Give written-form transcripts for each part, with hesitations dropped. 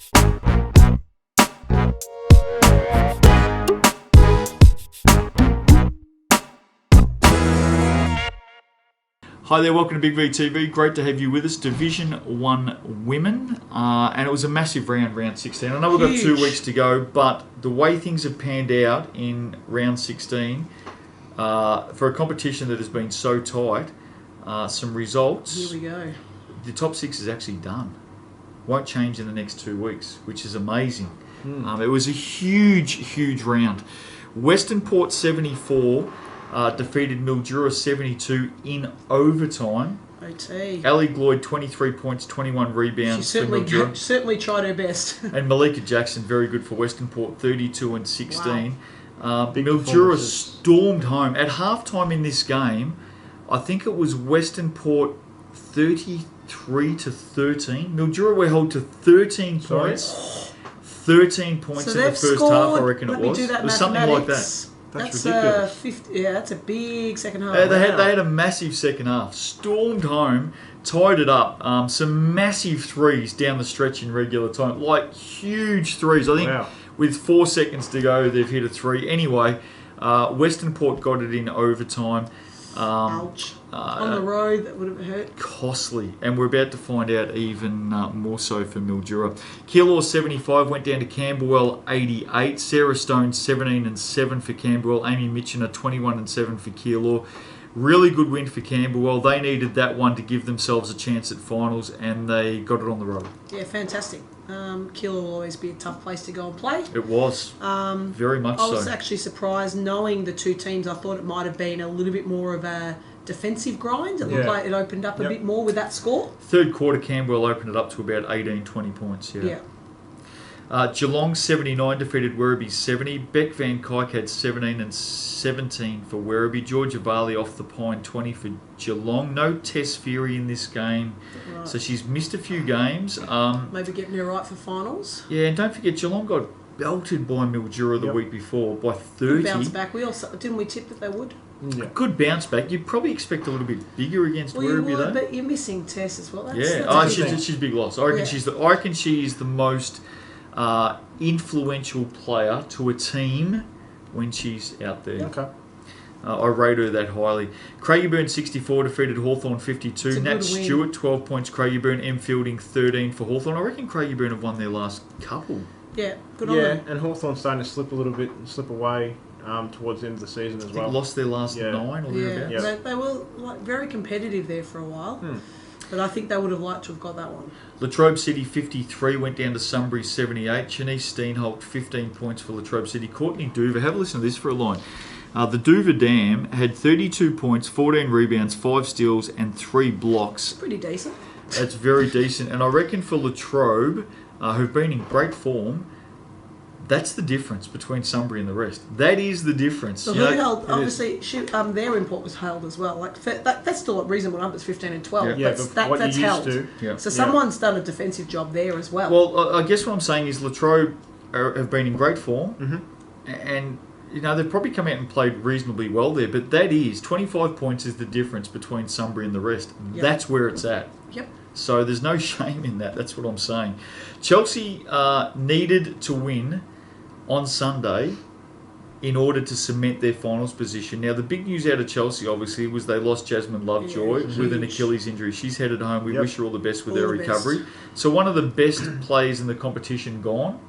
Hi there, welcome to Big V TV. Great to have you with us. Division 1 Women, and it was a massive round 16. I know we've got 2 weeks to go, but the way things have panned out in round 16, for a competition that has been so tight, some results. Here we go. The top 6 is actually done. Won't change in the next 2 weeks, which is amazing. It was a huge round. Western Port 74 defeated Mildura 72 in overtime. OT. Ali Gloyd 23 points, 21 rebounds. She certainly tried her best. And Malika Jackson, very good for Western Port, 32 and 16. Wow. Mildura stormed home. At halftime in this game, I think it was Western Port 33 to 13. Mildura were held to 13 points. 13 points So in the first half, I reckon it was. It was something like that. That's ridiculous. 50, that's a big second half. They had a massive second half. Stormed home, tied it up. Some massive threes down the stretch in regular time, like huge threes. I think with 4 seconds to go, they've hit a 3. Anyway, Western Port got it in overtime. Ouch. On the road, that would have hurt. Costly. And we're about to find out even more so for Mildura. Keilor 75 went down to Camberwell 88. Sarah Stone 17 and 7 for Camberwell. Amy Mitchener 21 and 7 for Keilor. Really good win for Camberwell. They needed that one to give themselves a chance at finals, and they got it on the road. Yeah, fantastic. Keilor will always be a tough place to go and play. It was. Very much so. I was actually surprised knowing the two teams. I thought it might have been a little bit more of a defensive grind. It looked like it opened up a bit more with that score. Third quarter, Camberwell opened it up to about 18, 20 points. Geelong 79 defeated Werribee 70. Beck Van Kuyk had 17 and 17 for Werribee. Georgia Varley off the pine 20 for Geelong. No Tess Fury in this game, so she's missed a few games. Maybe getting her right for finals. Yeah, and don't forget Geelong got belted by Mildura the week before by 30. Good bounce back. We also didn't we tip that they would? Yeah. Good bounce back. You'd probably expect a little bit bigger against Werribee though. But you're missing Tess as well. She's a big loss. I reckon she's the most influential player to a team when she's out there. Okay. I rate her that highly. Craigieburn 64 defeated Hawthorn 52. Nat Stewart 12 points. Craigieburn. M Fielding 13 for Hawthorn. I reckon Craigieburn have won their last couple. Yeah, good on them. And Hawthorn's starting to slip a little bit and slip away towards the end of the season as well. Lost their last 9 or thereabouts. Yeah. They were very competitive there for a while. But I think they would have liked to have got that one. Latrobe City 53 went down to Sunbury 78. Shanice Steenholt 15 points for Latrobe City. Courtney Duver, have a listen to this for a line. The Duver Dam had 32 points, 14 rebounds, 5 steals and 3 blocks. Pretty decent. That's very decent. And I reckon for Latrobe, who've been in great form, that's the difference between Sunbury and the rest. That is the difference. So who held? Obviously, their import was held as well. Like that's still a reasonable number. It's 15 and 12. Yeah, that's held. So someone's done a defensive job there as well. Well, I guess what I'm saying is Latrobe have been in great form, and they've probably come out and played reasonably well there. But that is 25 points is the difference between Sunbury and the rest. Yep. That's where it's at. Yep. So there's no shame in that. That's what I'm saying. Chelsea needed to win on Sunday in order to cement their finals position. Now, the big news out of Chelsea, obviously, was they lost Jasmine Lovejoy with an Achilles injury. She's headed home. We wish her all the best with her recovery. So one of the best players in the competition gone.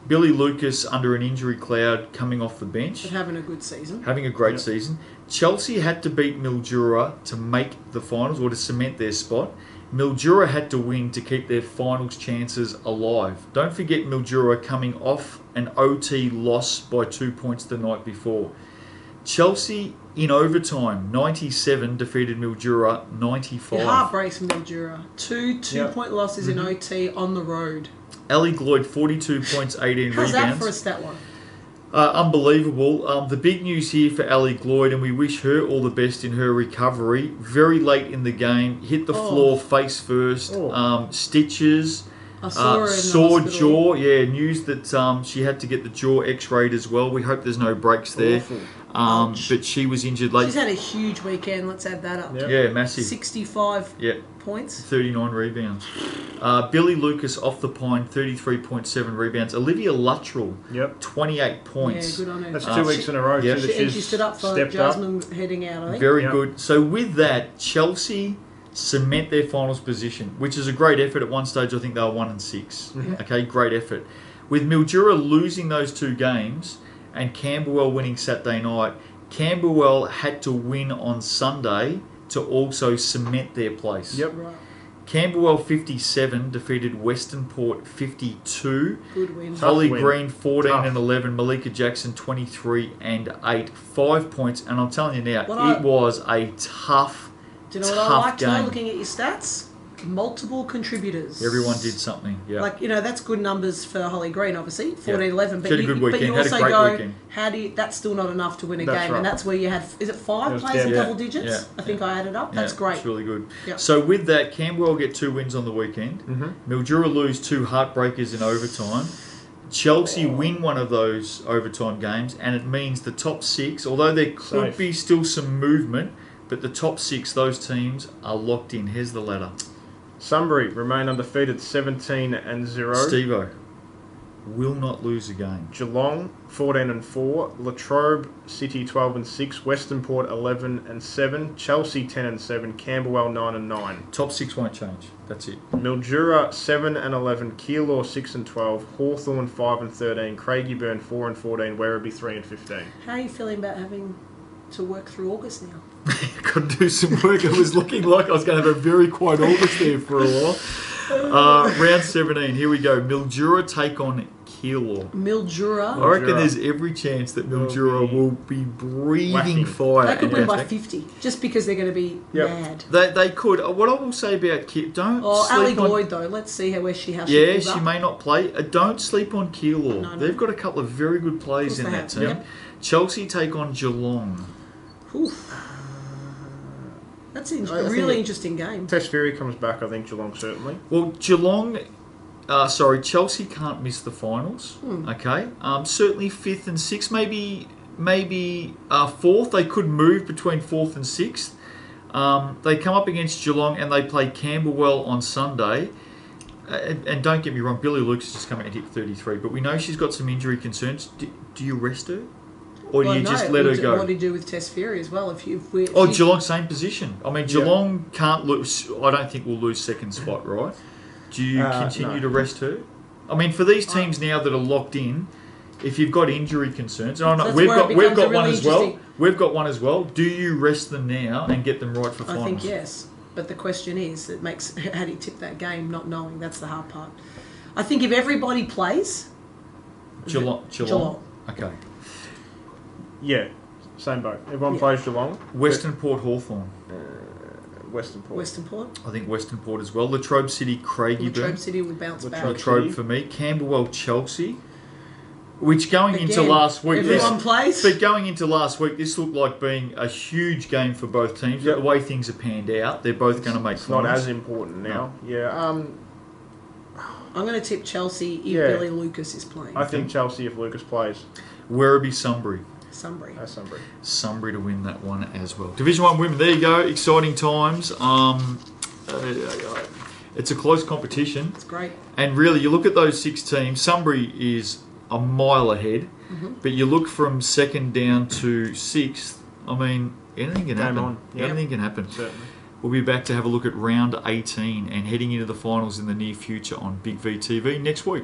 Billy Lucas under an injury cloud coming off the bench. But having a good season. Having a great season. Chelsea had to beat Mildura to make the finals or to cement their spot. Mildura had to win to keep their finals chances alive. Don't forget Mildura coming off an OT loss by 2 points the night before. Chelsea in overtime, 97 defeated Mildura 95. It heartbreaks Mildura. Two two-point losses in OT on the road. Ali Gloyd 42 points, 18 How's rebounds. that for a stat one? Unbelievable. The big news here for Ali Gloyd, and we wish her all the best in her recovery. Very late in the game, hit the floor face first, stitches, I saw her in the sore hospital. jaw. Yeah, news that she had to get the jaw x-rayed as well. We hope there's no breaks there. But she was injured late. She's had a huge weekend. Let's add that up. Yeah, massive. 65 points. 39 rebounds. Billy Lucas off the pine, 33.7 rebounds. Olivia Luttrell, Yep. 28 points. Yeah, good on her. That's 2 weeks in a row. yeah. too, that And she she's stood up for stepped Jasmine heading out, I think. Very Yep. good. So with that, Chelsea cement their finals position, which is a great effort. At one stage, I think they were 1 and 6. Okay, great effort. With Mildura losing those 2 games and Camberwell winning Saturday night, Camberwell had to win on Sunday to also cement their place. Yep. Right. Camberwell 57 defeated Western Port 52. Good win. Holly win. Green 14 Tough. and 11. Malika Jackson 23 and 8. 5 points. And I'm telling you now, What it was a tough, Do you know what tough I like to know game. looking at your stats? Multiple contributors. Everyone did something. Yeah. Like, that's good numbers for Holly Green, obviously, 14-11. But She had a you, good but weekend, you had a also great go, weekend. how do you, that's still not enough to win a That's game. right. And that's where you had, is it 5 It was players in 10. double digits? Yeah. I think I added up. That's Yeah, great. It's really good. Yep. So with that, Camberwell get 2 wins on the weekend. Mildura lose 2 heartbreakers in overtime. Chelsea win one of those overtime games, and it means the top 6, although there could Safe. be still some movement, but the top 6, those teams are locked in. Here's the ladder. Sunbury remain undefeated, 17 and 0. Stevo will not lose a game. Geelong 14 and 4. Latrobe City 12 and 6. Western Port 11 and 7. Chelsea 10 and 7. Camberwell 9 and 9. Top 6 won't change. That's it. Mildura 7 and 11. Keilor 6 and 12. Hawthorn 5 and 13. Craigieburn 4 and 14. Werribee 3 and 15. How are you feeling about having to work through August now? Got to do some work. It was looking like I was going to have a very quiet August there for a while. Round 17. Here we go. Mildura take on Keilor. Mildura. I reckon there's every chance that Mildura will be breathing whacking. fire. They could and win by bounce back. 50, just because they're going to be Yep. mad. They could. What I will say about Keilor, don't Ali sleep on... Lloyd, though, let's see how she Yeah, pulls she up. may not play. Don't sleep on Keilor. No. They've got a couple of very good players Of in course that they team. have, yep. Chelsea take on Geelong. Oof. That's a I think really it- interesting game. Test Fury comes back, I think Geelong certainly. Well, Chelsea can't miss the finals. Okay, certainly 5th and 6th, maybe 4th. They could move between 4th and 6th. They come up against Geelong and they play Camberwell on Sunday. And don't get me wrong, Billy Lucas just come out and hit 33, but we know she's got some injury concerns. Do you rest her, or do you just let her go? What do you do with Tess Fury as well? If Geelong same position. I mean, Geelong can't lose. I don't think we'll lose second spot, right? Do you continue to rest her? I mean, for these teams now that are locked in, if you've got injury concerns, and I know That's we've where it got becomes one really as well. interesting. We've got one as well. Do you rest them now and get them right for finals? I think yes, but the question is, how do you tip that game? Not knowing, that's the hard part. I think if everybody plays, Geelong. Okay. Yeah, same boat. Everyone Yeah. plays Geelong. Western Port Hawthorn. Western Port. Western Port, I think Western Port as well. Latrobe City, Craigieburn. Latrobe City will bounce back. Latrobe for me. Camberwell, Chelsea. Which going into Again, last week, everyone plays. But going into last week, this looked like being a huge game for both teams. Yep. But the way things are panned out, they're both going to make It's not finals. as important now. Yeah, I'm going to tip Chelsea if Yeah. Billy Lucas is playing. I think Chelsea if Lucas plays. Werribee, Sunbury. Sunbury. That's Sunbury. Sunbury to win that one as well. Division 1 women, there you go. Exciting times. It's a close competition. It's great. And really, you look at those 6 teams, Sunbury is a mile ahead. But you look from 2nd down to 6th, I mean, anything can happen. on. Yep. Anything can happen. Certainly. We'll be back to have a look at round 18 and heading into the finals in the near future on Big V TV next week.